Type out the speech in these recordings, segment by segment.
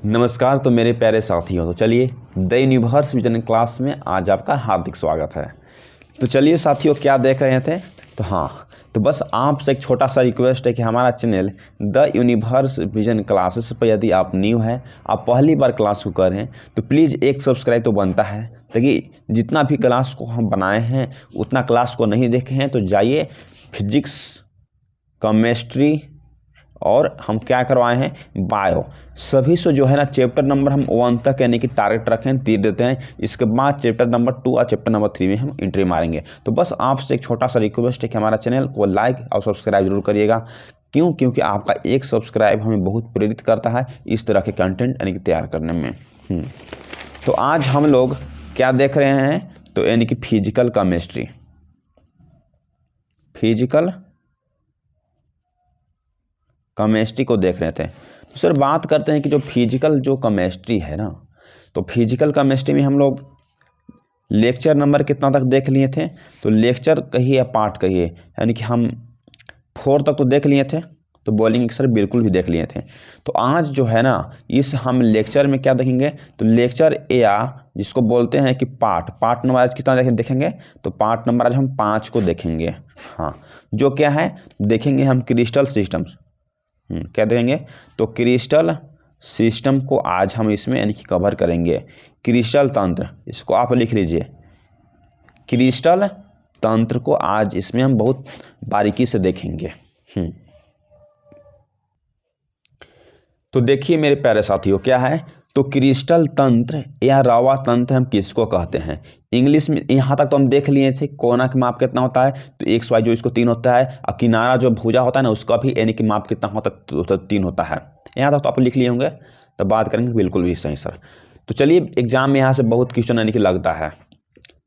नमस्कार। तो मेरे प्यारे साथियों, तो चलिए द यूनिवर्स विजन क्लास में आज आपका हार्दिक स्वागत है। तो चलिए साथियों, क्या देख रहे थे? तो बस आपसे एक छोटा सा रिक्वेस्ट है कि हमारा channel the universe vision classes पर यदि आप न्यू हैं, आप पहली बार क्लास को कर रहे हैं, तो प्लीज़ एक सब्सक्राइब तो बनता है, ताकि जितना भी क्लास को हम बनाए हैं उतना क्लास को नहीं देखे हैं तो जाइए फिजिक्स, केमिस्ट्री और हम क्या करवाए हैं, बायो, सभी से जो है ना चैप्टर नंबर हम 1 तक यानी कि टारगेट रखें, तीर देते हैं। इसके बाद चैप्टर नंबर 2 और चैप्टर नंबर 3 में हम एंट्री मारेंगे। तो बस आपसे एक छोटा सा रिक्वेस्ट है कि हमारा चैनल को लाइक और सब्सक्राइब जरूर करिएगा। क्योंकि आपका एक सब्सक्राइब हमें बहुत प्रेरित करता है इस तरह के कंटेंट यानी कि तैयार करने में। तो आज हम लोग क्या देख रहे हैं, तो यानी कि फिजिकल केमिस्ट्री, फिजिकल केमिस्ट्री को देख रहे थे। तो सर बात करते हैं कि जो फिजिकल जो केमिस्ट्री है ना, तो फिजिकल केमिस्ट्री में हम लोग लेक्चर नंबर कितना तक देख लिए थे? तो लेक्चर कहिए या पार्ट कहिए, यानी कि हम 4 तक तो देख लिए थे, तो बोलेंगे सर बिल्कुल भी देख लिए थे। तो आज जो है ना, इस हम लेक्चर में क्या देखेंगे, तो लेक्चर या जिसको बोलते हैं कि पार्ट नंबर आज कितना देखेंगे, तो पार्ट नंबर आज हम 5 को देखेंगे। जो क्या है देखेंगे हम, क्रिस्टल सिस्टम्स। क्या देखेंगे, तो क्रिस्टल सिस्टम को आज हम इसमें यानी कि कवर करेंगे। क्रिस्टल तंत्र, इसको आप लिख लीजिए, क्रिस्टल तंत्र को आज इसमें हम बहुत बारीकी से देखेंगे। तो देखिए मेरे प्यारे साथियों, क्या है, तो क्रिस्टल तंत्र या रवा तंत्र हम किसको कहते हैं? इंग्लिश में यहाँ तक तो हम देख लिए थे, कोना का माप कितना होता है, तो एक्स वाई जो इसको 3 होता है, और किनारा जो भुजा होता है ना उसका भी यानी कि माप कितना होता है, तो 3 होता है। यहाँ तक तो आप लिख लिए होंगे, तो बात करेंगे बिल्कुल भी सही सर। तो चलिए एग्जाम में यहाँ से बहुत क्वेश्चन यानी कि लगता है,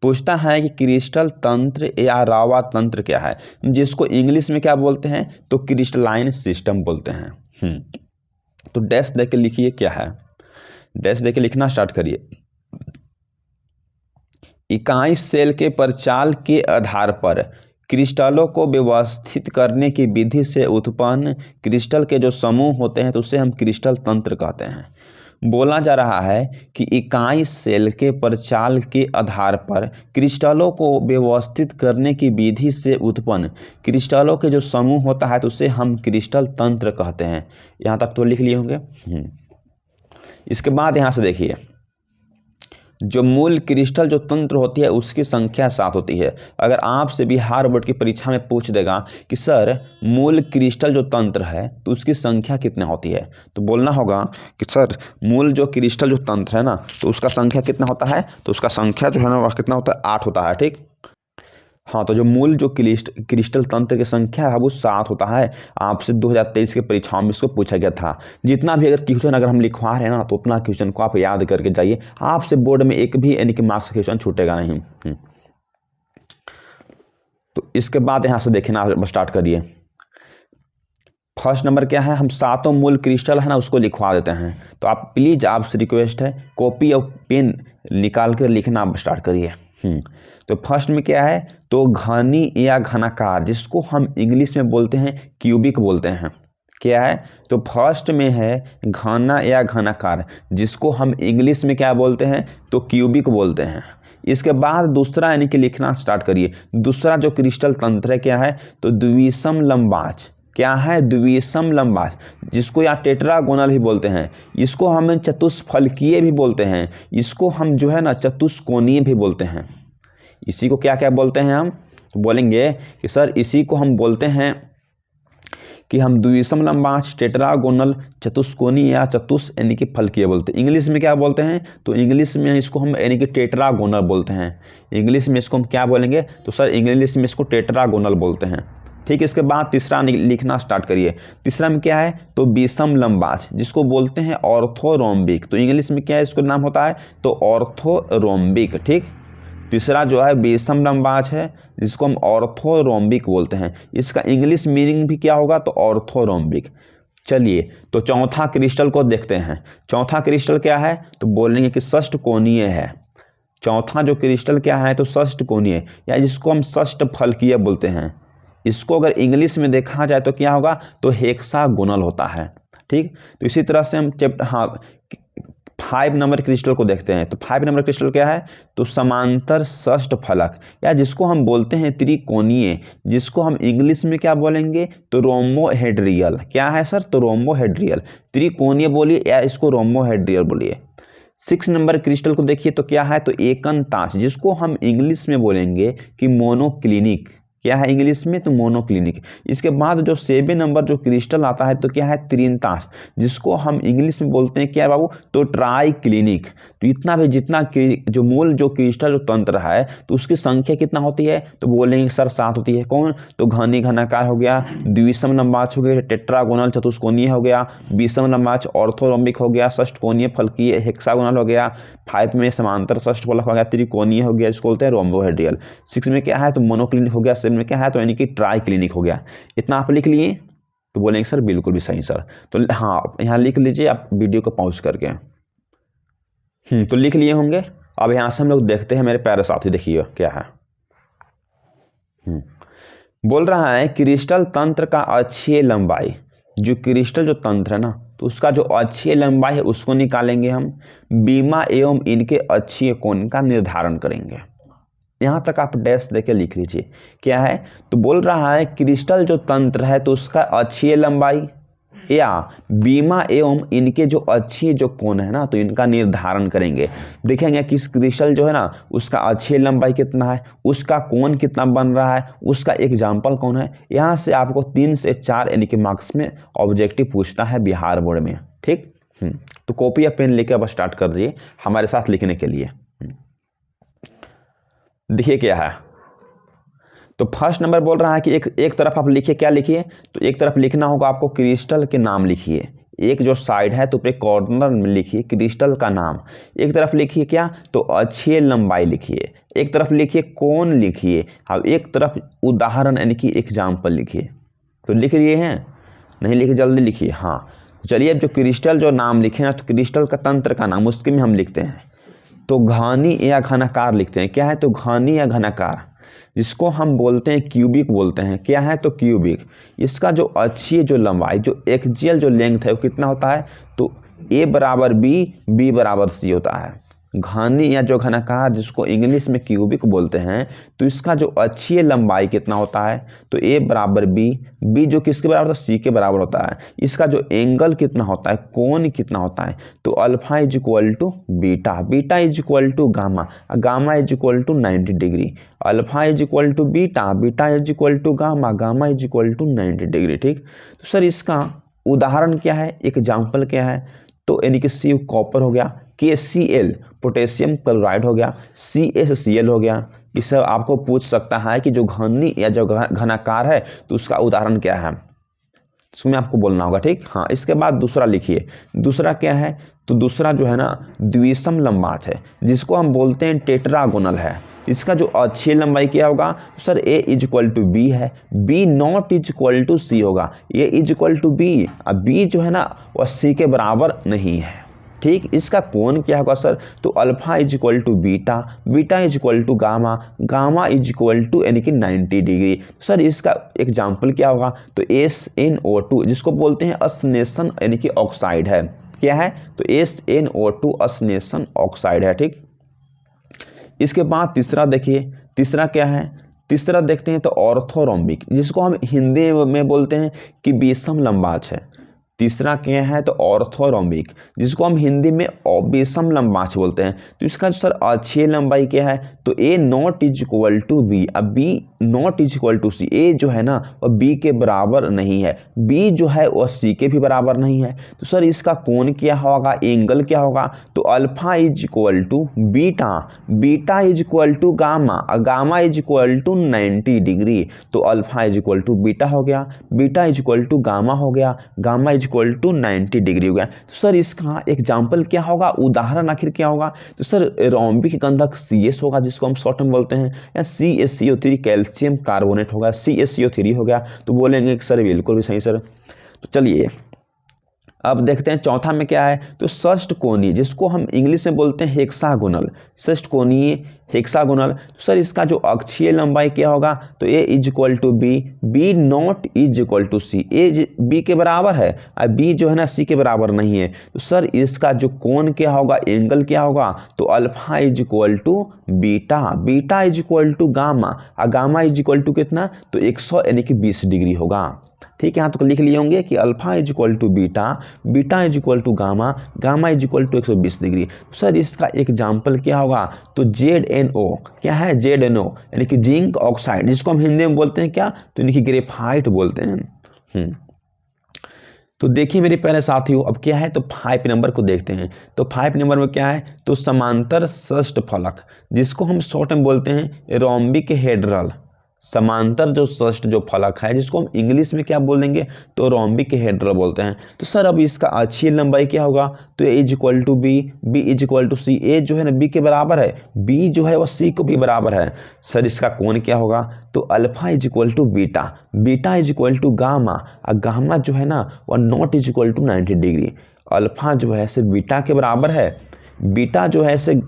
पूछता है कि क्रिस्टल तंत्र या रवा तंत्र क्या है, जिसको इंग्लिश में क्या बोलते हैं, तो क्रिस्टलाइन सिस्टम बोलते हैं। तो डैश दे के लिखिए क्या है, डैश देके लिखना स्टार्ट करिए। इकाई सेल के प्रचाल के आधार पर क्रिस्टलों को व्यवस्थित करने की विधि से उत्पन्न क्रिस्टल के जो समूह होते हैं, तो उसे हम क्रिस्टल तंत्र कहते हैं। बोला जा रहा है कि इकाई सेल के प्रचाल के आधार पर क्रिस्टलों को व्यवस्थित करने की विधि से उत्पन्न क्रिस्टलों के जो समूह होता है, तो उसे हम क्रिस्टल तंत्र कहते हैं। यहाँ तक तो लिख लिए होंगे। इसके बाद यहाँ से देखिए, जो मूल क्रिस्टल जो तंत्र होती है उसकी संख्या 7 होती है। अगर आपसे बिहार बोर्ड की परीक्षा में पूछ देगा कि सर मूल क्रिस्टल जो तंत्र है तो उसकी संख्या कितना होती है, तो बोलना होगा कि सर मूल जो क्रिस्टल जो तंत्र है ना, तो उसका संख्या कितना होता है, तो उसका संख्या जो है ना वह कितना होता है, 8 होता है। ठीक, तो जो मूल जो क्रिस्टल तंत्र की संख्या है वो 7 होता है। आपसे 2023 के परीक्षाओं में इसको पूछा गया था। जितना भी अगर क्वेश्चन अगर हम लिखवा रहे हैं ना, तो उतना क्वेश्चन को आप याद करके जाइए, आपसे बोर्ड में एक भी यानी कि मार्क्स क्वेश्चन छूटेगा नहीं। तो इसके बाद यहाँ से देखना स्टार्ट करिए। फर्स्ट नंबर क्या है, हम 7 मूल क्रिस्टल है ना उसको लिखवा देते हैं। तो आप प्लीज़, आपसे रिक्वेस्ट है, कॉपी और पेन निकाल कर लिखना स्टार्ट करिए। तो फर्स्ट में क्या है, तो घनी या घनाकार, जिसको हम इंग्लिश में बोलते हैं क्यूबिक बोलते हैं। क्या है, तो फर्स्ट में है घना या घनाकार, जिसको हम इंग्लिश में क्या बोलते हैं, तो क्यूबिक बोलते हैं। इसके बाद दूसरा यानी कि लिखना स्टार्ट करिए। दूसरा जो क्रिस्टल तंत्र है क्या है, तो द्विसम लंबाच। क्या है, द्विसम लंबाच, जिसको या टेट्रागोनल भी बोलते हैं। इसको हम चतुष्फलकीय भी बोलते हैं। इसको हम जो है ना चतुष्कोणीय भी बोलते हैं। इसी को क्या क्या बोलते हैं हम, तो बोलेंगे कि सर इसी को हम बोलते हैं कि हम द्विसम लंबाच, टेट्रागोनल, चतुष्कोणीय या यानी कि फलकीय बोलते हैं। इंग्लिश में क्या बोलते हैं, तो इंग्लिश में इसको हम यानी कि टेट्रागोनल बोलते हैं। इंग्लिश में इसको हम क्या बोलेंगे, तो सर इंग्लिश में इसको टेट्रागोनल बोलते हैं। ठीक, इसके बाद तीसरा लिखना स्टार्ट करिए। तीसरा में क्या है, तो विषम लंबाच, जिसको बोलते हैं ऑर्थोरोम्बिक। तो इंग्लिश में क्या है, इसको नाम होता है तो ऑर्थोरोम्बिक। ठीक, तीसरा जो है विषम लंबाच है, जिसको हम ऑर्थोरोम्बिक बोलते हैं। इसका इंग्लिश मीनिंग भी क्या होगा, तो ऑर्थोरोम्बिक। चलिए तो चौथा क्रिस्टल को देखते हैं। चौथा क्रिस्टल क्या है, तो बोलेंगे कि षष्ठकोणीय है। चौथा जो क्रिस्टल क्या है, तो षष्ठकोणीय, या जिसको हम षष्ठफलकीय बोलते हैं। इसको अगर इंग्लिश में देखा जाए तो क्या होगा, तो हेक्सागोनल होता है। ठीक, तो इसी तरह से हम 5 नंबर क्रिस्टल को देखते हैं। तो 5 नंबर क्रिस्टल क्या है? तो समांतर षष्ठ फलक, या जिसको हम बोलते हैं त्रिकोणीय, जिसको हम इंग्लिश में क्या बोलेंगे? तो रोम्बोहेड्रियल। क्या है सर? तो रोम्बोहेड्रियल। त्रिकोणीय बोलिए या इसको रोम्बोहेड्रियल बोलिए। 6 नंबर क्रिस्टल को देखिए तो क्या है? तो एकंताश, जिसको हम इंग्लिश में बोलेंगे कि मोनोक्लिनिक। क्या है इंग्लिश में? तो मोनोक्लिनिक। इसके बाद जो 7 नंबर जो क्रिस्टल आता है तो क्या है? त्रिंताश, जिसको हम इंग्लिश में बोलते हैं क्या है बाबू? तो ट्राई क्लिनिक। तो इतना भी जितना जो मूल जो क्रिस्टल जो तंत्र है तो उसकी संख्या कितना होती है? तो बोलेंगे सर 7 होती है। कौन? तो घनी घनाकार हो गया, द्विसम लंबाच हो गया, टेट्रागोनल चतुष्कोणीय हो गया, विषम लंबाच ऑर्थोरोम्बिक हो गया, षष्ठकोणीय फलकीय हेक्सागोनल हो गया, 5 में समांतर षष्ठ फलक हो गया, त्रिकोणीय हो गया, इसको बोलते हैं रोम्बोहेड्रियल। 6 में क्या है? तो मोनोक्लिनिक हो गया। 7 में क्या है? तो यानी कि ट्राई क्लिनिक हो गया। इतना आप लिख लिए? तो बोलेंगे सर बिल्कुल भी सही सर। तो हाँ, यहाँ लिख लीजिए आप वीडियो को पॉज करके। तो लिख लिए होंगे। अब यहाँ से हम लोग देखते हैं मेरे प्यारे साथी, देखिए क्या है। बोल रहा है क्रिस्टल तंत्र का अक्षीय लंबाई, जो क्रिस्टल जो तंत्र है ना तो उसका जो अक्षीय लंबाई है उसको निकालेंगे हम, बीमा एवं इनके अक्षीय कोण का निर्धारण करेंगे। यहाँ तक आप डैश देके लिख लीजिए। क्या है? तो बोल रहा है क्रिस्टल जो तंत्र है तो उसका अक्षीय लंबाई या बीमा एवं इनके जो अक्षीय जो कोण है ना तो इनका निर्धारण करेंगे। देखेंगे कि इस क्रिस्टल जो है ना उसका अक्षीय लंबाई कितना है, उसका कोण कितना बन रहा है, उसका एग्जाम्पल कौन है। यहाँ से आपको 3 से 4 यानी कि मार्क्स में ऑब्जेक्टिव पूछता है बिहार बोर्ड में। ठीक। तो कॉपी या पेन लेके अब स्टार्ट कर दीजिए हमारे साथ लिखने के लिए। देखिए क्या है। तो फर्स्ट नंबर बोल रहा है कि एक तरफ आप लिखिए। क्या लिखिए? तो एक तरफ लिखना होगा आपको क्रिस्टल के नाम लिखिए। एक जो साइड है तो पूरे कॉर्नर में लिखिए क्रिस्टल का नाम। एक तरफ लिखिए क्या? तो अक्षीय लंबाई लिखिए। एक तरफ लिखिए कोण लिखिए। अब एक तरफ उदाहरण यानी कि एग्जाम्पल लिखिए। तो लिख लिए हैं? नहीं लिखे? जल्दी लिखिए। हाँ चलिए, अब जो क्रिस्टल जो नाम लिखे ना तो क्रिस्टल का तंत्र का नाम उसके में हम लिखते हैं तो घनी या घनाकार लिखते हैं। क्या है? तो घनी या घनाकार, जिसको हम बोलते हैं क्यूबिक बोलते हैं। क्या है? तो क्यूबिक। इसका जो अक्षीय जो लंबाई जो एक्सियल जो लेंथ है वो कितना होता है? तो A बराबर B, B बराबर C होता है। घनी या जो घनाकार जिसको इंग्लिश में क्यूबिक बोलते हैं तो इसका जो अक्षीय लंबाई कितना होता है? तो A बराबर B, B जो किसके बराबर होता है? C के बराबर होता है। इसका जो एंगल कितना होता है, कोण कितना होता है? तो alpha is equal to beta, beta is equal to gamma, gamma is equal to 90 degree. Alpha is equal to beta, beta is equal to gamma, gamma is equal to 90 degree. ठीक। तो सर इसका उदाहरण क्या है, example क्या है? तो यानी कि सी कॉपर हो गया, KCl पोटेशियम क्लोराइड हो गया, CaCl हो गया। इससे आपको पूछ सकता है कि जो घनी या जो घनाकार है तो उसका उदाहरण क्या है, इसमें आपको बोलना होगा। ठीक। हाँ, इसके बाद दूसरा लिखिए। दूसरा क्या है? तो दूसरा जो है ना द्विसम लंबाच है, जिसको हम बोलते हैं टेट्रागोनल है। इसका जो अक्षीय लंबाई क्या होगा? Sir A is equal to B है, B not is equal to C होगा। A is equal to B, अब B जो है ना वह C के बराबर नहीं है। ठीक। इसका कोण क्या होगा सर? तो alpha is equal to beta, beta is equal to gamma, gamma is equal to यानी कि 90 डिग्री। सर इसका एग्जाम्पल क्या होगा? तो SnO2, जिसको बोलते हैं असनेशन यानी कि ऑक्साइड है। क्या है? तो SnO2 असनेशन ऑक्साइड है। ठीक। इसके बाद तीसरा देखिए। तीसरा क्या है? तीसरा देखते हैं तो ऑर्थोरोम्बिक, जिसको हम हिंदी में बोलते हैं कि विषम लंबाच है। तीसरा क्या है? तो ऑर्थोरोम्बिक, जिसको हम हिंदी में विषम लंबाच बोलते हैं। तो इसका सर अक्षीय लंबाई क्या है? तो A not is equal to B, अब B not is equal to C। A जो है ना वह B के बराबर नहीं है, B जो है वह C के भी बराबर नहीं है। तो सर इसका कोण क्या होगा, एंगल क्या होगा? तो alpha is equal to beta, beta is equal to gamma, gamma is equal to 90 degree. तो alpha is equal to beta हो गया, beta is equal to gamma हो गया, gamma is equal to 90 degree हो गया। तो सर इसका example क्या होगा, उदाहरण आखिर क्या होगा? तो सर रोम्बिक गंधक CS होगा, जिसको हम शॉर्ट में बोलते हैं, या CaCO3 कैल्शियम कार्बोनेट होगा, CaCO3 हो गया। तो बोलेंगे कि सर बिल्कुल भी सही सर। तो चलिए अब देखते हैं चौथा में क्या है। तो षष्ठकोणीय, जिसको हम इंग्लिश में बोलते हैं हेक्सागोनल, षष्ठकोणीय हेक्सागोनल। तो सर इसका जो अक्षीय लंबाई क्या होगा, तो a is equal to B, B not is equal to C. A b के बराबर है और बी जो है ना सी के बराबर नहीं है। तो सर इसका जो कोण क्या होगा, एंगल क्या होगा, तो alpha is equal to beta, beta is equal to gamma, और गामा इज इक्वल टू कितना, तो 100 यानी कि 20 डिग्री होगा। ठीक है, यहाँ तो लिख लिए होंगे कि alpha is equal to beta, beta is equal to gamma, gamma is equal to 120 degree. तो सर इसका एग्जाम्पल क्या होगा, तो ZnO क्या है, ZnO यानी कि जिंक ऑक्साइड, जिसको हम हिंदी में बोलते हैं क्या, तो यानी कि ग्रेफाइट बोलते हैं। तो देखिए मेरे प्यारे साथियों, अब क्या है, तो 5 नंबर को देखते हैं। तो 5 नंबर में क्या है, तो समांतर षष्ठ फलक, जिसको हम शॉर्ट में बोलते हैं रोम्बिक हेड्रल, समांतर जो षष्ठ जो फलक है, जिसको हम इंग्लिश में क्या बोलेंगे, तो रोम्बिक हेड्रल बोलते हैं। तो सर अब इसका अक्षीय लंबाई क्या होगा, तो a is equal to B, b is equal to सी। ए जो है ना बी के बराबर है, बी जो है वो सी को भी बराबर है। सर इसका कोण क्या होगा, तो alpha is equal to beta, beta is equal to gamma, और गामा जो है ना वह not is equal to 90 degree. Alpha जो है से बीटा के बराबर है, बीटा जो है से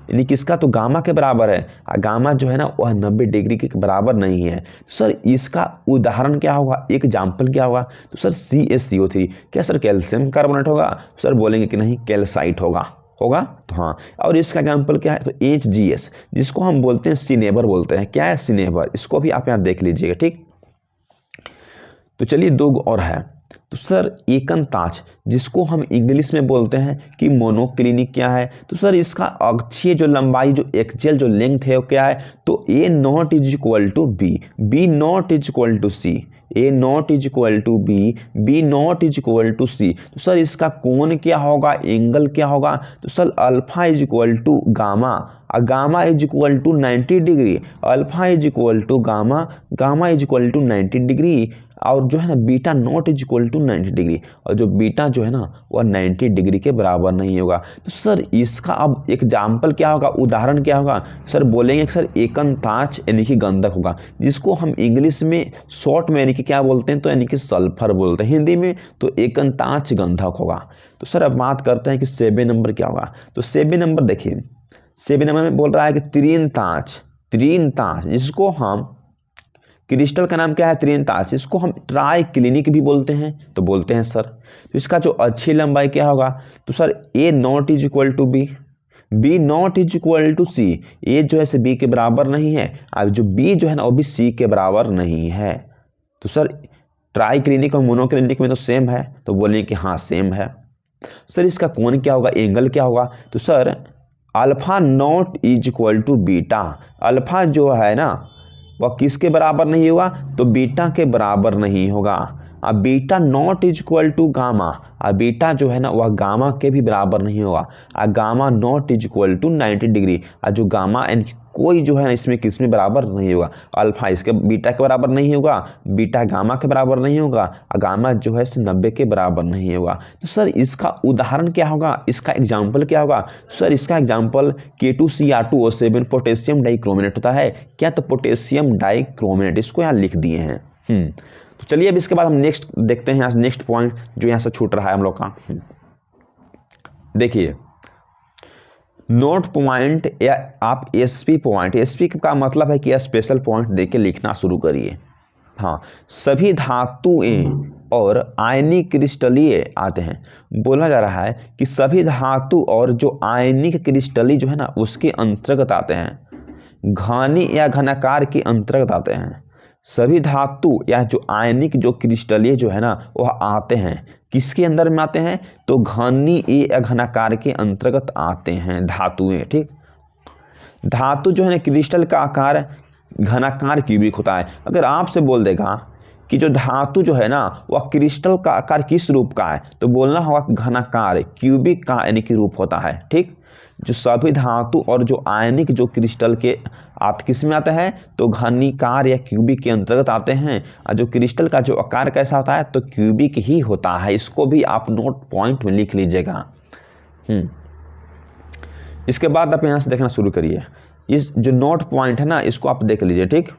यानी किसका, तो गामा के बराबर है, और गामा जो है ना वह 90 डिग्री के बराबर नहीं है। सर इसका उदाहरण क्या होगा, एक एग्जाम्पल क्या होगा, तो सर CaCO3, क्या सर कैल्शियम कार्बोनेट होगा, सर बोलेंगे कि नहीं कैल्साइट होगा, तो हाँ। और इसका एग्जाम्पल क्या है, तो HGS, जिसको हम बोलते हैं सिनेबर बोलते हैं, क्या है सिनेबर, इसको भी आप यहाँ देख लीजिएगा। ठीक, तो चलिए 2 और है। तो सर एकंताज, जिसको हम इंग्लिश में बोलते हैं कि मोनोक्लिनिक, क्या है, तो सर इसका अक्षीय जो लंबाई जो एक्सियल जो लेंथ है वो क्या है, तो A naught is equal to B, B not is equal to C, A naught is equal to B, B not is equal to C. तो सर इसका कोण क्या होगा, एंगल क्या होगा, तो sir alpha is equal to gamma, और gamma is equal to 90 degree, alpha is equal to gamma, gamma is equal to 90 degree, और जो है ना beta not is equal to 90 degree, और जो बीटा जो है ना वह 90 डिग्री के बराबर नहीं होगा। तो सर इसका अब एग्जाम्पल क्या होगा, उदाहरण क्या होगा, सर बोलेंगे कि सर एकंताज यानी कि गंधक होगा, जिसको हम इंग्लिश में शॉर्ट में यानी कि क्या बोलते हैं, तो यानी कि सल्फर बोलते हैं हिंदी में, तो एकंताज गंधक होगा। तो सर अब बात करते हैं कि 7 नंबर क्या होगा। तो 7 नंबर देखिए, 7 नंबर में बोल रहा है कि त्रिनताज, त्रिनताज जिसको हम क्रिस्टल का नाम क्या है, त्रिनताज, इसको हम ट्राई क्लिनिक भी बोलते हैं, तो बोलते हैं सर। तो इसका जो अच्छी लंबाई क्या होगा, तो sir A naught is equal to B, B not is equal to सी, ए जो है से बी के बराबर नहीं है, और जो बी जो है ना वो भी सी के बराबर नहीं है। तो सर ट्राई क्लिनिक और मोनोक्लिनिक में तो सेम है, तो बोलिए कि हाँ सेम है। सर इसका कोण क्या होगा, एंगल क्या होगा, तो sir alpha not is equal to beta, alpha जो है ना वह किसके बराबर नहीं होगा, तो बीटा के बराबर नहीं होगा, अब beta not is equal to gamma, और बीटा जो है ना वह गामा के भी बराबर नहीं होगा, और gamma not is equal to 90 degree, और जो गामा एंड कोई जो है इसमें किसमें बराबर नहीं होगा, अल्फा इसके बीटा के बराबर नहीं होगा, बीटा गामा के बराबर नहीं होगा, और गामा जो है 90 के बराबर नहीं होगा। तो सर इसका उदाहरण क्या होगा, इसका एग्जाम्पल क्या होगा, सर इसका एग्जाम्पल K2Cr2O7 पोटेशियम डाइक्रोमेनेट होता है, क्या, तो पोटेशियम डाइक्रोमेनेट, इसको यहाँ लिख दिए हैं। तो चलिए अब इसके बाद हम नेक्स्ट देखते हैं, यहाँ से नेक्स्ट पॉइंट जो यहाँ से छूट रहा है हम लोग का। देखिए नोट पॉइंट या आप SP पॉइंट, SP का मतलब है कि स्पेशल पॉइंट देके के लिखना शुरू करिए। हाँ, सभी धातुएं और आयनिक क्रिस्टलीय आते हैं, बोला जा रहा है कि सभी धातु और जो आयनिक क्रिस्टली जो है ना उसके अंतर्गत आते हैं, घनी या घनाकार के अंतर्गत आते हैं। सभी धातु या जो आयनिक जो क्रिस्टलीय जो है ना वह आते हैं, किसके अंदर में आते हैं, तो घनी या घनाकार के अंतर्गत आते हैं धातुएं। ठीक, धातु जो है ना क्रिस्टल का आकार घनाकार क्यूबिक होता है। अगर आपसे बोल देगा कि जो धातु जो है ना वह क्रिस्टल का आकार किस रूप का है, तो बोलना होगा घनाकार क्यूबिक का यानी कि रूप होता है। ठीक, जो सभी धातु और जो आयनिक जो क्रिस्टल के किस में आते हैं, तो घनीकार या क्यूबिक के अंतर्गत आते हैं, और जो क्रिस्टल का जो आकार कैसा होता है, तो क्यूबिक ही होता है। इसको भी आप नोट पॉइंट में लिख लीजिएगा। इसके बाद आप यहाँ से देखना शुरू करिए, इस जो नोट पॉइंट है ना इसको आप देख लीजिए। ठीक,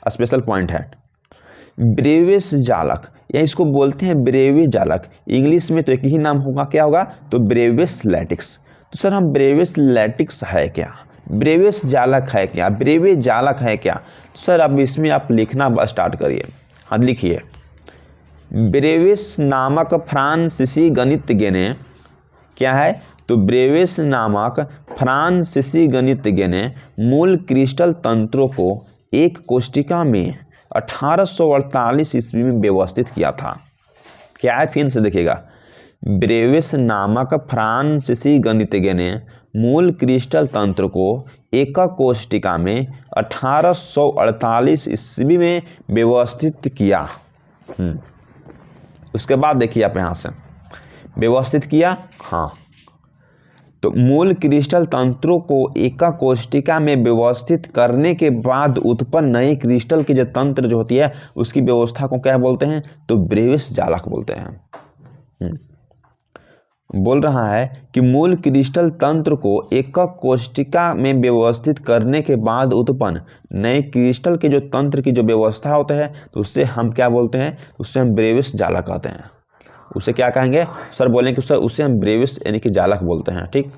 स्पेशल पॉइंट है ब्रेविस जालक, या इसको बोलते हैं ब्रेवी जालक, इंग्लिश में तो एक ही नाम होगा, क्या होगा, तो ब्रेविस लैटिक्स। तो सर हम ब्रेविस लैटिक्स है क्या, ब्रेविस जालक है क्या, ब्रेविस जालक है क्या? तो सर अब इसमें आप लिखना स्टार्ट करिए। हाँ लिखिए, ब्रेविस नामक फ्रांसीसी गणितज्ञ ने क्या है, तो ब्रेविस नामक फ्रांसीसी गणितज्ञ ने मूल क्रिस्टल तंत्रों को एक कोष्टिका में 1848 ईस्वी में व्यवस्थित किया था। क्या है, फिर से देखिएगा, ब्रेविस नामक फ्रांसीसी गणितज्ञ ने मूल क्रिस्टल तंत्र को एक कोष्टिका में 1848 ईस्वी में व्यवस्थित किया। उसके बाद देखिए आप यहाँ से व्यवस्थित किया। हाँ, तो मूल क्रिस्टल तंत्रों को एक कोष्टिका में व्यवस्थित करने के बाद उत्पन्न नए क्रिस्टल की जो तंत्र जो होती है उसकी व्यवस्था को क्या बोलते हैं, तो ब्रेविस जालक बोलते हैं। बोल रहा है कि मूल क्रिस्टल तंत्र को एक कोष्टिका में व्यवस्थित करने के बाद उत्पन्न नए क्रिस्टल के जो तंत्र की जो व्यवस्था होता है तो उससे हम क्या बोलते हैं, उससे हम ब्रेविस जालक कहते हैं। उसे क्या कहेंगे सर, बोलेंगे सर उसे हम ब्रेविस यानी कि जालक बोलते हैं। ठीक,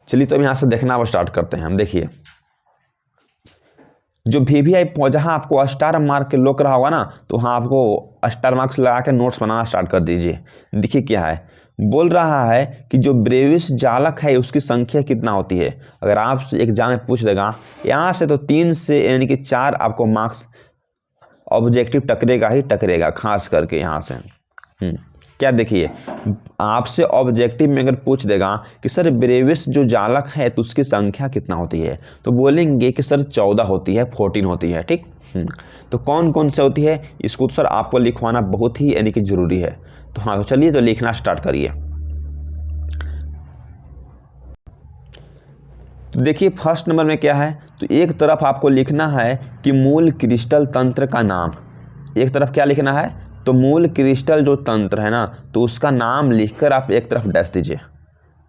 चलिए तो अब यहाँ से देखना अब स्टार्ट करते हैं हम। देखिए जो VVI जहाँ आपको स्टार मार्क के लोक रहा होगा ना, तो वहाँ आपको स्टार मार्क्स लगा के नोट्स बनाना स्टार्ट कर दीजिए। देखिए क्या है, बोल रहा है कि जो ब्रेविस जालक है उसकी संख्या कितना होती है। अगर आपसे एग्जाम में पूछ देगा यहाँ से तो 3 से यानी कि 4 आपको मार्क्स ऑब्जेक्टिव टकरेगा ही टकरेगा, खास करके यहाँ से। क्या देखिए, आपसे ऑब्जेक्टिव में अगर पूछ देगा कि सर ब्रेविस जो जालक है तो उसकी संख्या कितना होती है, तो बोलेंगे कि सर 14 होती है, 14 होती है। ठीक, तो कौन कौन से होती है इसको तो सर आपको लिखवाना बहुत ही यानी कि जरूरी है। तो हाँ, तो चलिए तो लिखना स्टार्ट करिए। तो देखिए फर्स्ट नंबर में क्या है, तो एक तरफ आपको लिखना है कि मूल क्रिस्टल तंत्र का नाम, एक तरफ क्या लिखना है, तो मूल क्रिस्टल जो तंत्र है ना तो उसका नाम लिखकर आप एक तरफ डैश दीजिए।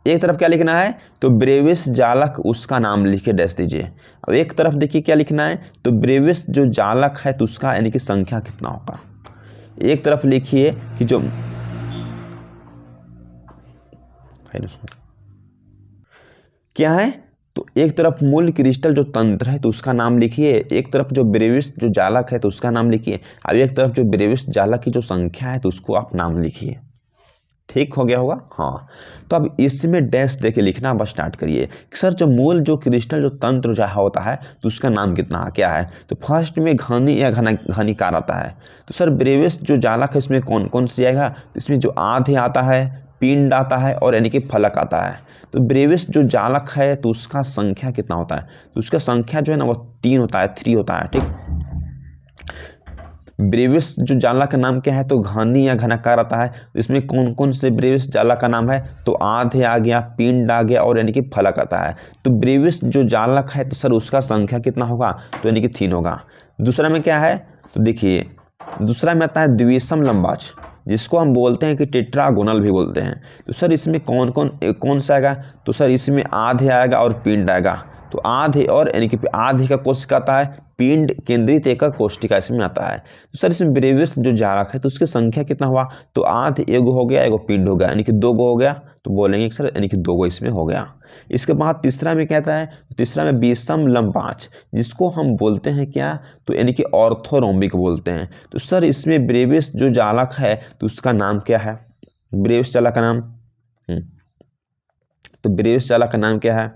एक तरफ क्या लिखना है, तो ब्रेविस जालक उसका नाम लिख के डैश दीजिए। अब एक तरफ देखिए क्या लिखना है, तो ब्रेविस जो जालक है तो उसका यानी कि संख्या कितना होगा। एक तरफ लिखिए कि जो क्या है, तो एक तरफ मूल क्रिस्टल जो तंत्र है तो उसका नाम लिखिए, एक तरफ जो ब्रेविस जो जालक है तो उसका नाम लिखिए, अब एक तरफ जो ब्रेविस जालक की जो संख्या है तो उसको आप नाम लिखिए। ठीक हो गया होगा। हाँ, तो अब इसमें डैश देके लिखना बस स्टार्ट करिए। सर जो मूल जो क्रिस्टल जो तंत्र जो होता है तो उसका नाम कितना क्या है, तो फर्स्ट में घनी या घनीकार आता है। तो सर ब्रेविस जो जालक है इसमें कौन कौन सी आएगा, इसमें जो आधे आता है, पिंड आता है और यानी कि फलक आता है। तो ब्रेविस जो जालक है तो उसका संख्या कितना होता है, तो उसका संख्या जो है ना वो 3 होता है, 3 होता है। ठीक, ब्रेविस जो जालक का नाम क्या है, तो घनी या घनाकार आता है। इसमें कौन कौन से ब्रेविस जालक का नाम है, तो आधे आ गया, पिंड आ गया और यानी कि फलक आता है। तो ब्रेविस जो जालक है तो सर उसका संख्या कितना होगा, तो यानी कि 3 होगा। दूसरा में क्या है, तो देखिए दूसरा में आता है द्विसम लंबाच, जिसको हम बोलते हैं कि टेट्रागोनल भी बोलते हैं। तो सर इसमें कौन सा आएगा, तो सर इसमें आधे आएगा और पिंड आएगा। तो आधे और यानी कि आधे का कोशिका आता है, पिंड केंद्रित एक कोष्टिका इसमें आता है। तो सर इसमें ब्रेविस जो जालक है तो उसकी संख्या कितना हुआ, तो आधे एगो हो गया, एगो पिंड हो गया, यानी कि 2 गो हो गया। तो बोलेंगे सर यानी कि 2 गो इसमें हो गया। इसके बाद तीसरा में कहता है, तीसरा में विषम लंबाच, जिसको हम बोलते हैं क्या, तो यानी कि ऑर्थोरोम्बिक बोलते हैं। तो सर इसमें ब्रेविस जो जालक है तो उसका नाम क्या है, ब्रेविस जालक का नाम, तो ब्रेविस जालक का नाम क्या है,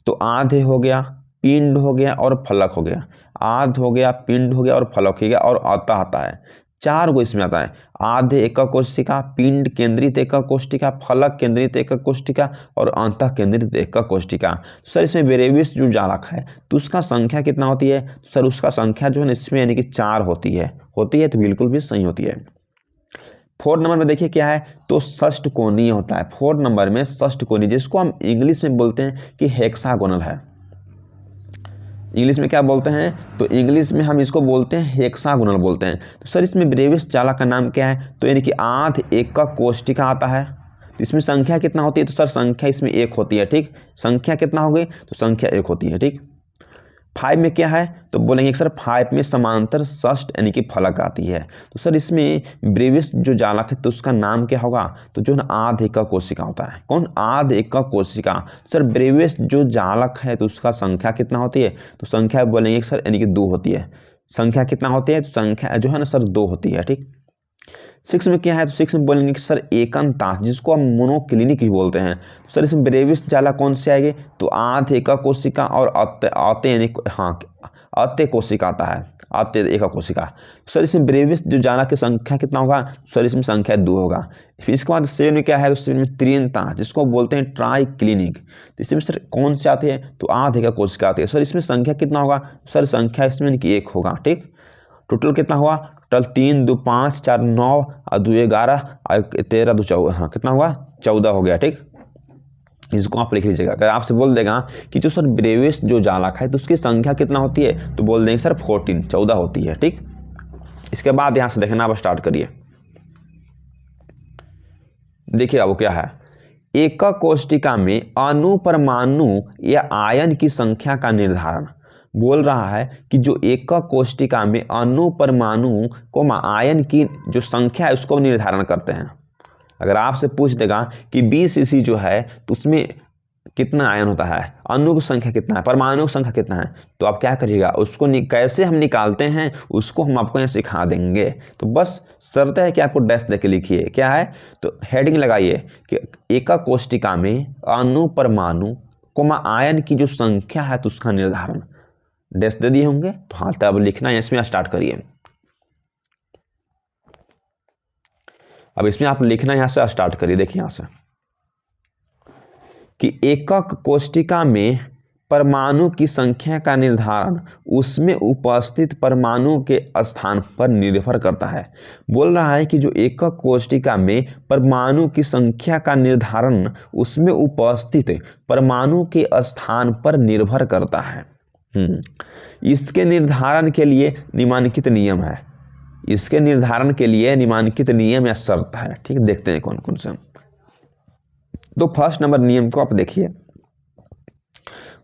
तो आधे हो गया, पिंड हो गया और फलक हो गया। आध हो गया, पिंड हो गया और फलक हो गया और आता है 4 गो इसमें आता है। आधे एक कोष्टिका, पिंड केंद्रित एक कोष्टिका, फलक केंद्रित एक कोष्टिका और अंतः केंद्रित एक कोष्टिका। सर इसमें ब्रेविस जो जालक है तो उसका संख्या कितना होती है, सर उसका संख्या जो है ना इसमें यानी कि 4 होती है तो बिल्कुल भी सही होती है। 4 नंबर में देखिए क्या है, तो षष्ठकोणीय होता है। 4 नंबर में षष्ठकोणीय, जिसको हम इंग्लिश में बोलते हैं कि हेक्सागोनल है। इंग्लिश में क्या बोलते हैं, तो इंग्लिश में हम इसको बोलते हैं हेक्सागोनल बोलते हैं। तो सर इसमें ब्रेविस जालक का नाम क्या है, तो यानी कि आध एक का कोष्टिका आता है। तो इसमें संख्या कितना होती है, तो सर संख्या इसमें 1 होती है। ठीक, संख्या कितना हो गई, तो संख्या 1 होती है। ठीक, 5 में क्या है तो बोलेंगे सर 5 में समांतर षष्ठ यानी कि फलक आती है। तो सर इसमें ब्रेविस जो जालक है तो उसका नाम क्या होगा, तो जो ना आध एकक कोशिका होता है। कौन, आध एकक कोशिका। सर ब्रेविस जो जालक है तो उसका संख्या कितना होती है, तो संख्या बोलेंगे सर यानी कि 2 होती है। संख्या कितना होती है, तो संख्या जो है ना सर 2 होती है। ठीक, 6 में क्या है तो 6 में बोलेंगे कि सर एकंतांश, जिसको हम मोनोक्लिनिक भी बोलते हैं। तो सर इसमें ब्रेविस जाला कौन से आएंगे, तो आध एकक कोशिका और अत्य यानी हाँ अत्य कोशिका आता है, अत्य एकक कोशिका। सर इसमें ब्रेविस जो जाला की संख्या कितना होगा, सर इसमें संख्या 2 होगा। फिर इसके बाद 7 में क्या है, तो 7 में त्रियंतांश, जिसको बोलते हैं ट्राई क्लिनिक। तो इसमें सर कौन से आते हैं, तो आध एकक कोशिका आती है। सर इसमें संख्या कितना होगा, सर संख्या इसमें 1 होगा। ठीक, टोटल कितना हुआ, टोटल 3 2 5 4 9 और 2 11 और 13 2 14, हाँ कितना हुआ 14 हो गया। ठीक, इसको आप लिख लीजिएगा। अगर आपसे बोल देगा कि जो सर ब्रेविस जो जालक है तो उसकी संख्या कितना होती है, तो बोल देंगे सर 14 होती है। ठीक, इसके बाद यहाँ से देखना आप स्टार्ट करिए। देखिए अब क्या है, एकक कोशिका में अणु परमाणु या आयन की संख्या का निर्धारण। बोल रहा है कि जो एकक कोशिका में अणु परमाणु को आयन की जो संख्या है उसको निर्धारण करते हैं। अगर आपसे पूछ देगा कि 20 cc जो है तो उसमें कितना आयन होता है, अणु की संख्या कितना है, परमाणु की संख्या कितना है, तो आप क्या करिएगा, उसको कैसे हम निकालते हैं उसको हम आपको यहाँ सिखा देंगे। तो बस शर्त है कि आपको डैश देके लिखिए क्या है, तो हेडिंग लगाइए कि एकक कोशिका में अणु परमाणु को आयन की जो संख्या है तो उसका निर्धारण। डैश दे दिए होंगे तो हाँ, तब लिखना है, इसमें स्टार्ट करिए। अब इसमें आप लिखना यहाँ से स्टार्ट करिए। देखिए यहाँ से कि एकक कोशिका में परमाणु की संख्या का निर्धारण उसमें उपस्थित परमाणु के स्थान पर निर्भर करता है। बोल रहा है कि जो एकक कोशिका में परमाणु की संख्या का निर्धारण उसमें उपस्थित परमाणु के स्थान पर निर्भर करता है। इसके निर्धारण के लिए निम्नलिखित नियम है, इसके निर्धारण के लिए निम्नलिखित नियम या शर्त है। ठीक, देखते हैं कौन कौन से। तो फर्स्ट नंबर नियम को आप देखिए,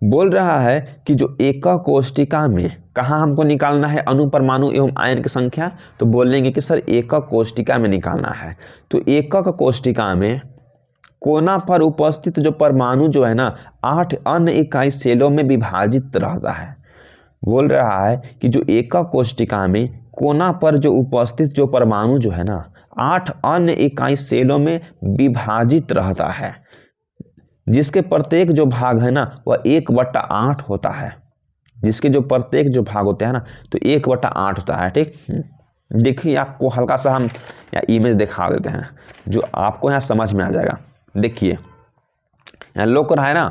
बोल रहा है कि जो एकक कोशिका में कहाँ हमको निकालना है अणु परमाणु एवं आयन की संख्या, तो बोलेंगे कि सर एकक कोशिका में निकालना है। तो एकक कोशिका में कोना पर उपस्थित जो परमाणु जो है ना 8 अन्य इकाई सेलों में विभाजित रहता है। बोल रहा है कि जो एकक कोशिका में कोना पर जो उपस्थित जो परमाणु जो है ना 8 अन्य इकाई सेलों में विभाजित रहता है, जिसके प्रत्येक जो भाग है ना वह 1/8 होता है। जिसके जो प्रत्येक जो भाग होते हैं ना तो 1/8 होता है। ठीक, देखिए आपको हल्का सा हम या इमेज दिखा देते हैं जो आपको यहाँ समझ में आ जाएगा। देखिए यहाँ लोग रहा है ना,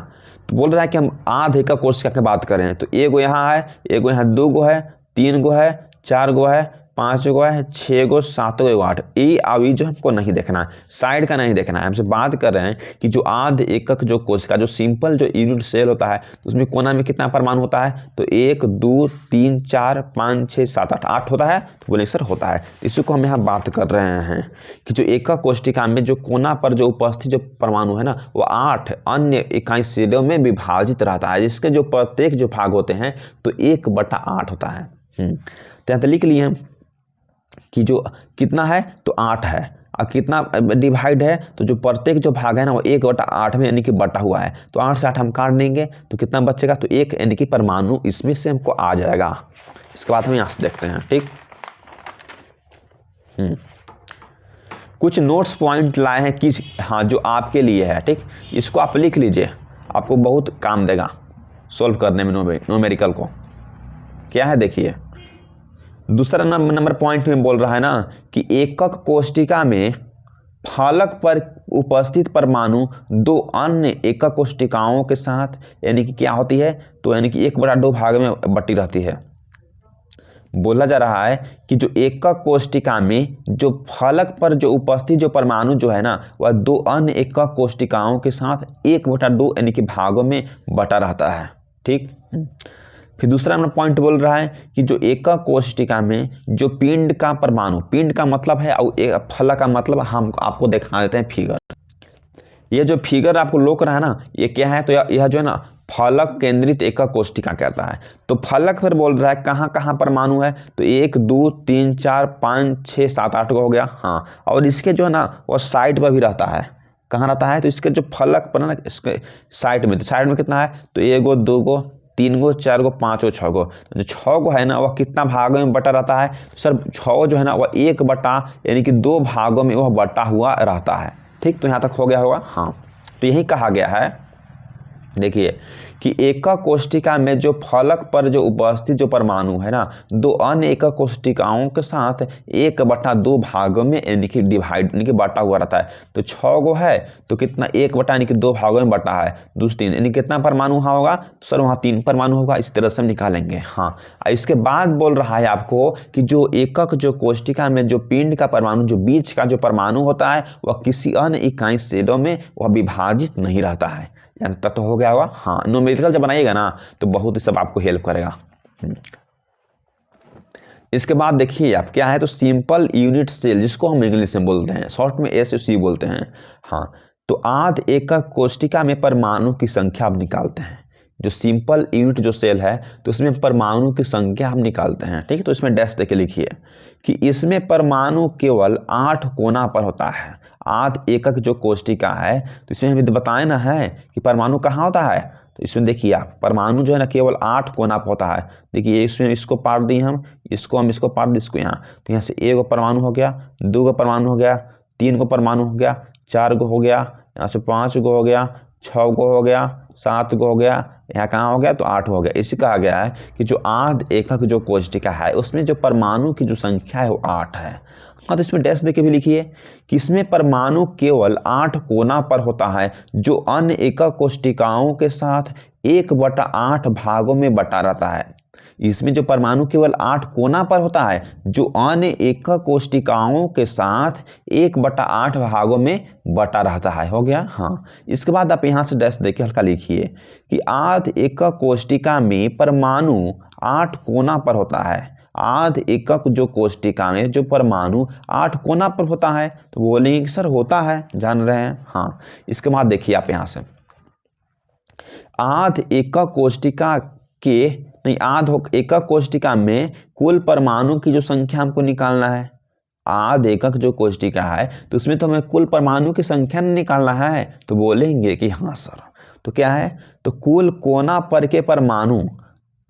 तो बोल रहा है कि हम आध एकक कोशिका की बात करें तो एगो यहाँ है, एगो यहाँ 2 गो है, 3 गो है, 4 गो है, 5 गो है, 6 गो, 7 गो, 8। ये अभी जो हमको नहीं देखना है, साइड का नहीं देखना है, हमसे बात कर रहे हैं कि जो आध एकक जो कोशिका जो सिंपल जो यूनिट सेल होता है तो उसमें कोना में कितना परमाणु होता है, तो 1 2 3 4 5 6 7 8 होता है। तो बोले सर होता है, इसी को हम यहाँ बात कर रहे हैं कि जो एकक कोशिका में जो कोना पर जो उपस्थित जो परमाणु है ना वो 8 अन्य इकाई सेलों में विभाजित रहता है, जिसके जो प्रत्येक जो भाग होते हैं तो 1/8 होता है। तो लिख लिए हम कि जो कितना है तो 8 है और कितना डिवाइड है, तो जो प्रत्येक जो भाग है ना वो 1/8 में यानी कि बटा हुआ है। तो 8 से 8 हम काट देंगे तो कितना बचेगा, तो 1 यानी कि परमाणु इसमें से हमको आ जाएगा। इसके बाद हम यहाँ से देखते हैं। ठीक, कुछ नोट्स पॉइंट लाए हैं कि हाँ जो आपके लिए है। ठीक, इसको आप लिख लीजिए, आपको बहुत काम देगा सोल्व करने में न्यूमेरिकल को। क्या है देखिए, दूसरा नंबर पॉइंट में बोल रहा है ना कि एकक कोशिका में फलक पर उपस्थित परमाणु 2 अन्य एकक कोशिकाओं के साथ यानी कि क्या होती है, तो यानी कि 1/2 भाग में बटी रहती है। बोला जा रहा है कि जो एकक कोशिका में जो फलक पर जो उपस्थित जो परमाणु जो है ना वह 2 अन्य एकक कोशिकाओं के साथ 1/2 यानी कि भागों में बटा रहता है। ठीक, फिर दूसरा नंबर पॉइंट बोल रहा है कि जो एकक कोशिका में जो पिंड का परमाणु, पिंड का मतलब है और फलक का मतलब हम आपको दिखा देते हैं फिगर। ये जो फिगर आपको लोक रहा है ना ये क्या है, तो यह जो है ना फलक केंद्रित एकक कोष्टिका कहता है। तो फलक फिर बोल रहा है कहाँ कहाँ परमाणु है, तो 1 2 3 4 5 6 7 8 को हो गया। हाँ, और इसके जो है ना वो साइड पर भी रहता है। कहाँ रहता है, तो इसके जो फलक पर ना इसके साइड में, तो साइड में कितना है, तो 1 गो 2 गो 3 गो 4 गो 5 गो 6 गो। जो 6 गो है ना वह कितना भागों में बटा रहता है, तो सर 6 जो है ना वह 1 बटा यानी कि 2 भागों में वह बटा हुआ रहता है। ठीक, तो यहाँ तक हो गया होगा। हाँ, तो यही कहा गया है, देखिए कि एकक कोष्टिका में जो फलक पर जो उपस्थित जो परमाणु है ना, 2 अन्य एकक कोष्टिकाओं के साथ 1/2 भागों में यानी कि डिवाइड यानी कि बटा हुआ रहता है। तो 6 गो है तो कितना 1 बटा यानी कि 2 भागों में बटा है, 2 3 यानी कितना परमाणु वहाँ होगा, तो सर वहाँ 3 परमाणु होगा। इस तरह से हम निकालेंगे। हाँ, इसके बाद बोल रहा है आपको कि जो एकक जो कोष्टिका में जो पिंड का परमाणु जो बीच का जो परमाणु होता है वह किसी अन्य इकाई सेलों में वह विभाजित नहीं रहता है। यहाँ तक तो हो गया होगा। हाँ, न्यूमेरिकल जब बनाइएगा ना तो बहुत ही सब आपको हेल्प करेगा। इसके बाद देखिए आप क्या है, तो सिंपल यूनिट सेल जिसको हम इंग्लिश में बोलते हैं, शॉर्ट में SUC बोलते हैं। हाँ, तो आध एकक कोष्टिका में परमाणु की संख्या आप निकालते हैं। जो सिंपल यूनिट जो सेल है तो उसमें परमाणु की संख्या हम निकालते हैं। ठीक है, तो इसमें डैश देके लिखिए कि इसमें परमाणु केवल 8 कोना पर होता है। आध एकक जो कोष्टिका है तो इसमें हमें बताए ना है कि परमाणु कहाँ होता है, तो इसमें देखिए आप परमाणु जो है ना केवल 8 कोना पर होता है। देखिए इसमें इसको पार दिए हम इसको पार दी इसको यहाँ, तो यहाँ से 1 परमाणु हो गया, 2 परमाणु हो गया, 3 परमाणु हो गया, 4 हो गया, यहाँ से 5 हो गया, 6 हो गया, 7 हो गया, यहाँ कहाँ हो गया, तो 8 हो गया। इसी कहा गया है कि जो आध एकक जो कोष्टिका है उसमें जो परमाणु की जो संख्या है वो 8 है। हाँ, तो इसमें डैश देके भी लिखिए कि इसमें परमाणु केवल 8 कोना पर होता है जो अन्य एकक कोष्टिकाओं के साथ 1/8 भागों में बटा रहता है। इसमें जो परमाणु केवल 8 कोना पर होता है जो अन्य एकक कोष्टिकाओं के साथ 1/8 भागों में बटा रहता है। हो गया। हाँ, इसके बाद आप यहाँ से डैश देके हल्का लिखिए कि आध एकक कोष्टिका में परमाणु 8 कोना पर होता है। आध एकक जो कोष्टिका में जो परमाणु 8 कोना पर होता है, तो बोलेंगे कि सर होता है, जान रहे हैं। हाँ, इसके बाद देखिए आप यहाँ से आध एकक कोष्टिका के नहीं आध एकक कोष्टिका में कुल परमाणु की जो संख्या हमको निकालना है। आध एकक जो कोष्टिका है तो उसमें तो हमें कुल परमाणु की संख्या निकालना है, तो बोलेंगे कि हाँ सर, तो क्या है, तो कुल कोना पर के परमाणु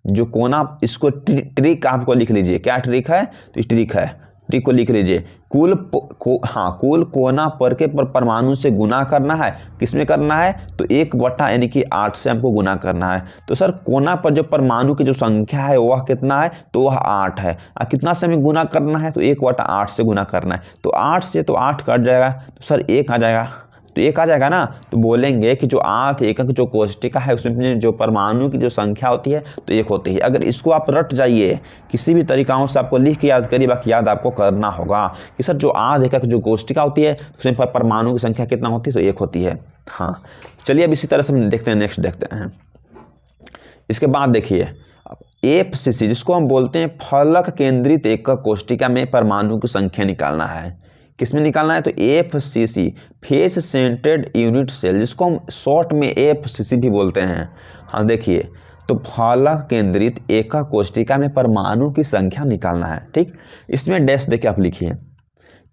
जो कोना, इसको ट्रिक आपको लिख लीजिए। क्या ट्रिक है, तो ट्रिक है, ट्रिक को लिख लीजिए। कुल कोना पर के परमाणु से गुना करना है। किसमें करना है, तो 1 यानी कि 8 से हमको गुना करना है। तो सर कोना पर जो परमाणु की जो संख्या है वह कितना है, तो वह 8 है। कितना से हमें गुना करना है, तो 1/8 से गुना करना है। तो 8 से तो 8 कट जाएगा, तो सर 1 आ जाएगा, तो 1 आ जाएगा ना। तो बोलेंगे कि जो आध एकक जो कोष्टिका है उसमें जो परमाणु की जो संख्या होती है तो 1 होती है। अगर इसको आप रट जाइए किसी भी तरीकाओं से, आपको लिख के याद करिए, बाकी याद आपको करना होगा कि सर जो आध एकक जो कोष्टिका होती है उसमें परमाणु की संख्या कितना होती है, तो 1 होती है। हाँ, चलिए अब इसी तरह से हम देखते हैं, नेक्स्ट देखते हैं। इसके बाद देखिए FCC जिसको हम बोलते हैं फलक केंद्रित एकक कोष्टिका में परमाणु की संख्या निकालना है। किसमें निकालना है, तो FCC face centred unit cell जिसको हम शॉर्ट में FCC भी बोलते हैं। हाँ, देखिए तो फलक केंद्रित एकक कोष्टिका में परमाणु की संख्या निकालना है। ठीक, इसमें डैश देके आप लिखिए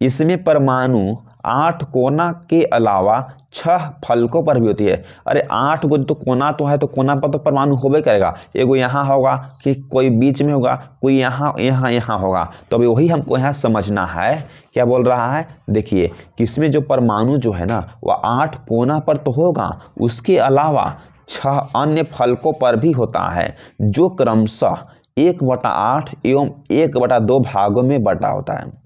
इसमें परमाणु 8 कोना के अलावा 6 फलकों पर भी होती है। अरे 8 गो तो कोना तो है, तो कोना पर तो परमाणु होबे करेगा। एगो यहाँ होगा कि कोई बीच में होगा, कोई यहाँ होगा। तो अभी वही हमको यहाँ समझना है, क्या बोल रहा है, देखिए कि इसमें जो परमाणु जो है ना वह 8 कोना पर तो होगा, उसके अलावा 6 अन्य फलकों पर भी होता है जो क्रमशः 1/8 एवं 1/2 भागों में बटा होता है।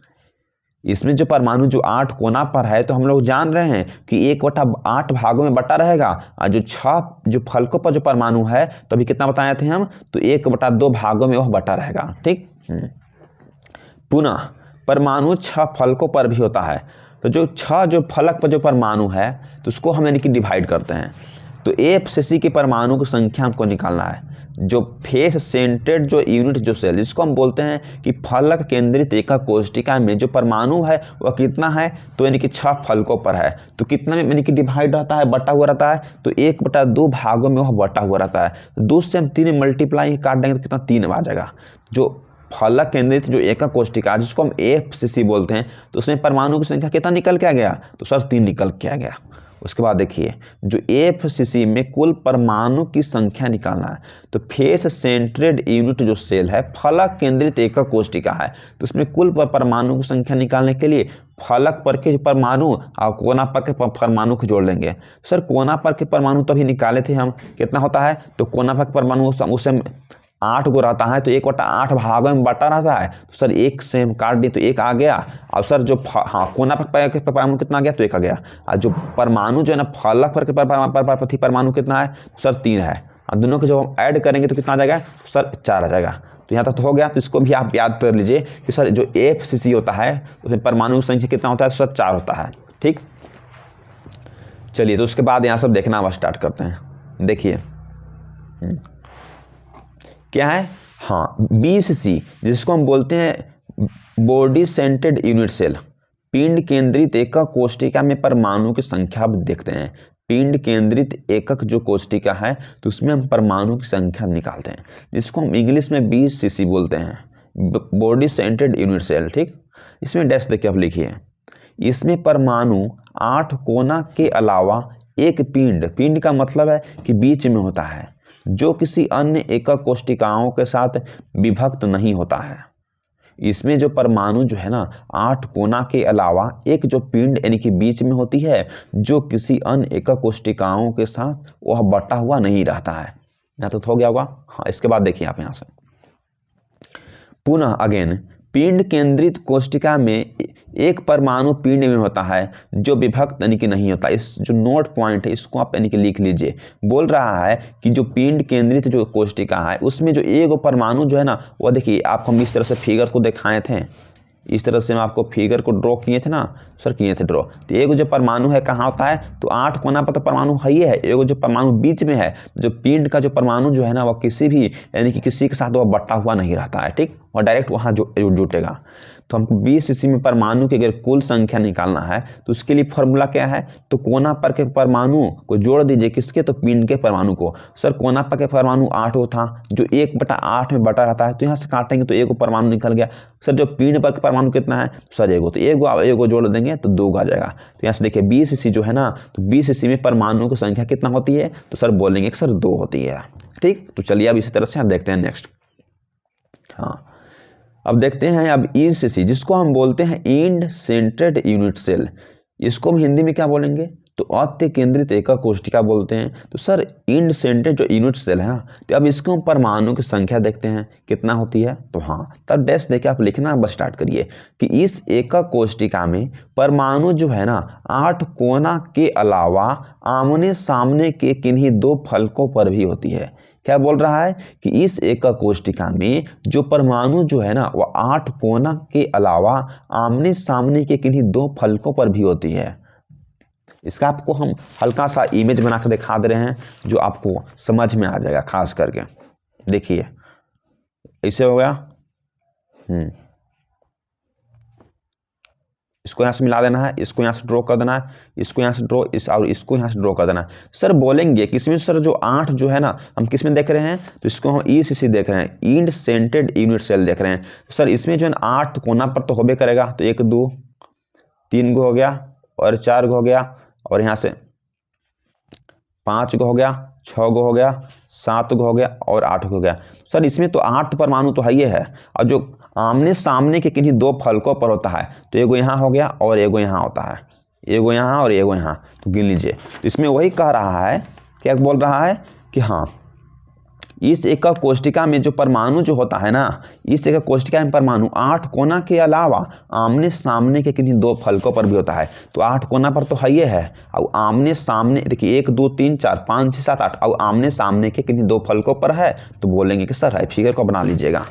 इसमें जो परमाणु जो 8 कोना पर है तो हम लोग जान रहे हैं कि 1/8 भागों में बटा रहेगा, और जो 6 जो फलकों पर जो परमाणु है तो अभी कितना बताए थे हम, तो 1/2 भागों में वह बटा रहेगा। ठीक, पुनः परमाणु 6 फलकों पर भी होता है। तो जो 6 जो फलक पर जो परमाणु है तो उसको हम यानी कि डिवाइड करते हैं। तो FCC के परमाणु की संख्या हमको निकालना है। जो फेस सेंटेड जो यूनिट जो सेल, जिसको हम बोलते हैं कि फलक केंद्रित एकक कोशिका में जो परमाणु है वह कितना है, तो यानी कि 6 फलकों पर है। तो कितना में यानी कि डिवाइड रहता है, बटा हुआ रहता है, तो 1/2 भागों में वह बटा हुआ रहता है। तो 2 से हम 3 मल्टीप्लाई काट देंगे तो कितना 3 आ जाएगा। जो फलक केंद्रित जो एकक कोशिका जिसको हम FCC बोलते हैं, तो उसमें परमाणु की संख्या कितना निकल के आ गया, तो सर 3 निकल के आ गया। उसके बाद देखिए जो FCC में कुल परमाणु की संख्या निकालना है, तो फेस सेंट्रेड यूनिट जो सेल है, फलक केंद्रित एकक कोशिका है, तो उसमें कुल परमाणु की संख्या निकालने के लिए फलक पर के परमाणु और कोना पर के परमाणु को जोड़ लेंगे। सर कोना पर के परमाणु तभी निकाले थे हम, कितना होता है, तो कोना पर के परमाणु उससे 8 गो रहता है, तो 1/8 भागों में बटा रहता है। तो सर 1 से हम काट दी तो 1 आ गया, और सर जो कोना पर परमाणु कितना आ गया, तो 1 आ गया। और जो परमाणु जो है ना फलक पर परमाणु कितना है, सर 3 है। और दोनों को जब हम ऐड करेंगे तो कितना आ जाएगा, सर 4 आ जाएगा। तो यहाँ तक तो हो गया। तो इसको भी आप याद कर लीजिए कि सर जो FCC होता है उसमें परमाणु की संख्या कितना होता है, सर 4 होता है। ठीक, चलिए तो उसके बाद यहाँ सब देखना अब स्टार्ट करते हैं। देखिए क्या है, हाँ BCC, जिसको हम बोलते हैं बॉडी सेंटेड यूनिट सेल, पिंड केंद्रित एकक कोशिका में परमाणु की संख्या अब देखते हैं। पिंड केंद्रित एकक जो कोशिका है तो उसमें हम परमाणु की संख्या निकालते हैं, जिसको हम इंग्लिश में BCC बोलते हैं, बॉडी सेंटेड यूनिट सेल। ठीक, इसमें डैश देखिए आप लिखिए, इसमें परमाणु 8 कोना के अलावा एक पिंड का मतलब है कि बीच में होता है, जो किसी अन्य एकक कोशिकाओं के साथ विभक्त नहीं होता है। इसमें जो परमाणु जो है ना 8 कोना के अलावा एक जो पिंड यानी कि बीच में होती है, जो किसी अन्य एकक कोशिकाओं के साथ वह बटा हुआ नहीं रहता है। यहाँ तो हो गया होगा। हाँ, इसके बाद देखिए आप यहाँ से पुनः अगेन, पिंड केंद्रित कोशिका में एक परमाणु पिंड में होता है जो विभक्त यानी कि नहीं होता। इस जो नोट पॉइंट है इसको आप यानी कि लिख लीजिए। बोल रहा है कि जो पिंड केंद्रित जो कोशिका है उसमें जो एक परमाणु जो है ना, वो देखिए आपको हम इस तरह से फिगर को दिखाए थे, इस तरह से हम आपको फिगर को ड्रॉ किए थे ना सर, किए थे ड्रॉ। तो एक जो परमाणु है कहाँ होता है, तो 8 कोना पर तो परमाणु है ही है, एक जो परमाणु बीच में है, जो पिंड का जो परमाणु जो है ना वह किसी भी यानी कि किसी के साथ वह बटा हुआ नहीं रहता है। ठीक, और डायरेक्ट वहाँ जुटेगा। तो हमको BCC में परमाणु की अगर कुल संख्या निकालना है तो उसके लिए फॉर्मूला क्या है, तो कोना पर के परमाणु को जोड़ दीजिए किसके, तो पिंड के परमाणु को। सर कोना पर के परमाणु 8 था, जो 1/8 में बटा रहता है, तो यहाँ से काटेंगे तो 1 परमाणु निकल गया। सर जो पिंड पर के परमाणु कितना है, सर 1, तो 1 जोड़ देंगे तो 2 आ जाएगा। तो यहाँ से देखिए BCC जो है ना, तो BCC में परमाणु की संख्या कितना होती है, तो सर बोलेंगे सर 2 होती है। ठीक, तो चलिए अब इसी तरह से देखते हैं नेक्स्ट। हाँ, अब देखते हैं अब ECC, जिसको हम बोलते हैं इंड सेंट्रेड यूनिट सेल, इसको हम हिंदी में क्या बोलेंगे, तो अत्य केंद्रित एकक कोशिका बोलते हैं। तो सर इंड सेंट्रेड जो यूनिट सेल है ना, तो अब इसको हम परमाणु की संख्या देखते हैं कितना होती है। तो हाँ, तब डैश देखिए आप लिखना बस स्टार्ट करिए कि इस एकक कोशिका में परमाणु जो है ना 8 कोना के अलावा आमने सामने के किन्हीं 2 फलकों पर भी होती है। क्या बोल रहा है कि इस एकक कोशिका में जो परमाणु जो है ना वो 8 कोना के अलावा आमने सामने के किन्हीं 2 फलकों पर भी होती है। इसका आपको हम हल्का सा इमेज बना कर दिखा दे रहे हैं जो आपको समझ में आ जाएगा खास करके। देखिए ऐसे हो गया, इसको यहाँ से मिला देना है, इसको यहाँ से ड्रॉ कर देना है, इसको यहाँ से ड्रॉ, और इसको यहाँ से ड्रॉ कर देना है। सर बोलेंगे किसमें, सर जो 8 जो है ना हम किसमें देख रहे हैं, तो इसको हम ECC देख रहे हैं, इंड सेंट्रेड यूनिट सेल देख रहे हैं। सर इसमें जो है 8 कोना पर तो होबे करेगा, तो 1 2 3 गो हो गया, और 4 गो हो गया, और यहाँ से 5 गो हो गया, 6 गो हो गया, 7 गो हो गया, और 8 गो हो गया। सर इसमें तो 8 परमाणु तो है ही है, और जो आमने सामने के किन्हीं 2 फलकों पर होता है, तो एगो यहाँ हो गया और एगो यहाँ होता है, एगो यहाँ और एगो यहाँ, तो गिन लीजिए। तो इसमें वही कह रहा है, क्या बोल रहा है कि हाँ इस एकक कोशिका में जो परमाणु जो होता है ना, इस एकक कोशिका में परमाणु 8 कोना के अलावा आमने सामने के किन्हीं 2 फलकों पर भी होता है। तो 8 कोना पर तो है ये है, और आमने सामने देखिए 1 2 3 4 5 6 7 8, और आमने सामने के किन्हीं 2 फलकों पर है, तो बोलेंगे कि सर है, फिगर को बना लीजिएगा।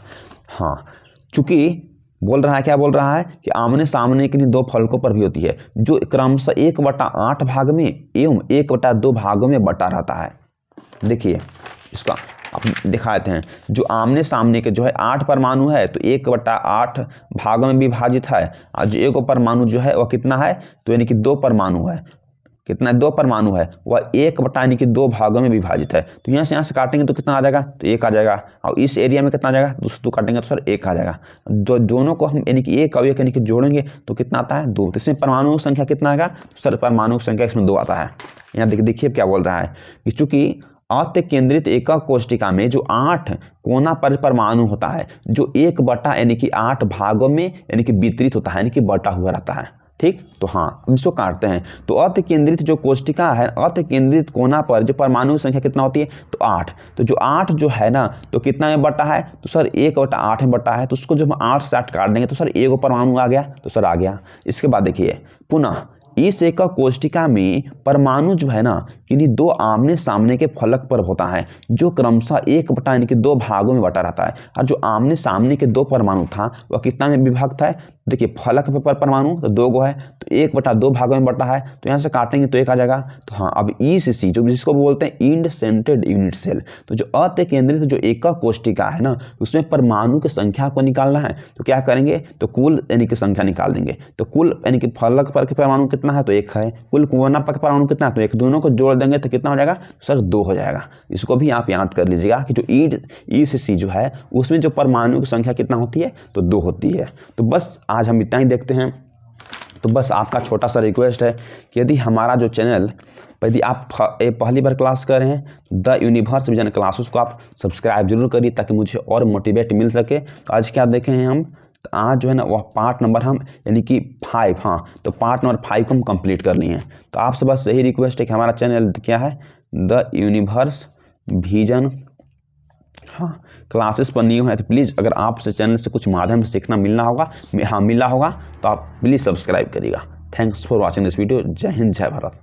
हाँ, चूंकि बोल रहा है, क्या बोल रहा है कि आमने सामने के 2 फलकों पर भी होती है, जो क्रमशः 1/8 भाग में एवं 1/2 भागों में बटा रहता है। देखिए इसका आप दिखा देते हैं, जो आमने सामने के जो है 8 परमाणु है तो 1/8 भागों में विभाजित है, और जो एक परमाणु जो है वह कितना है, तो यानी कि 2 परमाणु है, कितना 2 परमाणु है, वह 1 यानी कि 2 भागों में विभाजित है। तो यहाँ से काटेंगे तो कितना आ जाएगा, तो 1 आ जाएगा, और इस एरिया में कितना आ जाएगा, तो काटेंगे तो सर 1 आ जाएगा। जो दोनों को हम यानी कि 1 और 1 यानी कि जोड़ेंगे तो कितना आता है, 2। तो इसमें परमाणु संख्या कितना आएगा, तो सर परमाणु संख्या इसमें 2 आता है। यहाँ देखिए क्या बोल रहा है कि चूंकि अत्य केंद्रित एकक कोष्टिका में जो 8 कोना पर परमाणु होता है, जो 1 यानी कि 8 भागों में यानी कि वितरित होता है, यानी कि बटा हुआ रहता है। ठीक, तो हाँ अब इसको काटते हैं। तो अत्य केंद्रित जो कोष्टिका है, अत्य केंद्रित कोना पर जो परमाणु संख्या कितना होती है, तो 8। तो जो 8 जो है ना, तो कितना में बटा है, तो सर 1/8 में बटा है। तो उसको जब हम 8 से 8 काट देंगे तो सर 1 परमाणु आ गया, तो सर आ गया। इसके बाद देखिए पुनः इस एकक कोष्टिका में परमाणु जो है ना, किन्हीं 2 आमने सामने के फलक पर होता है, जो क्रमशः 1 यानी कि 2 भागों में बटा रहता है। और जो आमने सामने के 2 परमाणु था वह कितना में विभक्त है, देखिए फलक पर परमाणु तो 2 गो है, तो 1/2 भागों में बटा है। तो यहाँ से काटेंगे तो 1 आ जाएगा। तो हाँ अब ECC जो जिसको बोलते हैं इंड सेंटर्ड यूनिट सेल, तो जो अत्य केंद्रित जो एकक कोष्टिका है ना, उसमें परमाणु की संख्या को निकालना है। तो क्या करेंगे, तो कुल यानी कि संख्या निकाल देंगे। तो कुल यानी कि फलक पर के परमाणु कितना है, तो 1 है। कुल कोना पर के परमाणु कितना है, तो 1। दोनों को जोड़ देंगे तो कितना हो जाएगा, सर 2 हो जाएगा। इसको भी आप याद कर लीजिएगा कि जो ECC जो है उसमें जो परमाणु की संख्या कितना होती है, तो 2 होती है। तो बस आज हम इतना ही देखते हैं। तो बस आपका छोटा सा रिक्वेस्ट है कि यदि हमारा जो चैनल, यदि आप पहली बार क्लास कर रहे हैं, द यूनिवर्स विजन क्लासेस को आप सब्सक्राइब जरूर करिए ताकि मुझे और मोटिवेट मिल सके। तो आज क्या देखे हैं हम, तो आज जो है ना वह पार्ट नंबर हम यानी कि 5, हाँ तो पार्ट नंबर 5 को हम कंप्लीट कर लिए हैं। तो आपसे बस यही रिक्वेस्ट है कि हमारा चैनल क्या है, द यूनिवर्स विजन हाँ क्लासेस पर न्यू है तो प्लीज़ अगर आपसे चैनल से कुछ माध्यम से सीखना मिलना होगा तो आप प्लीज़ सब्सक्राइब करिएगा। Thanks for watching this video. जय हिंद, जय भारत।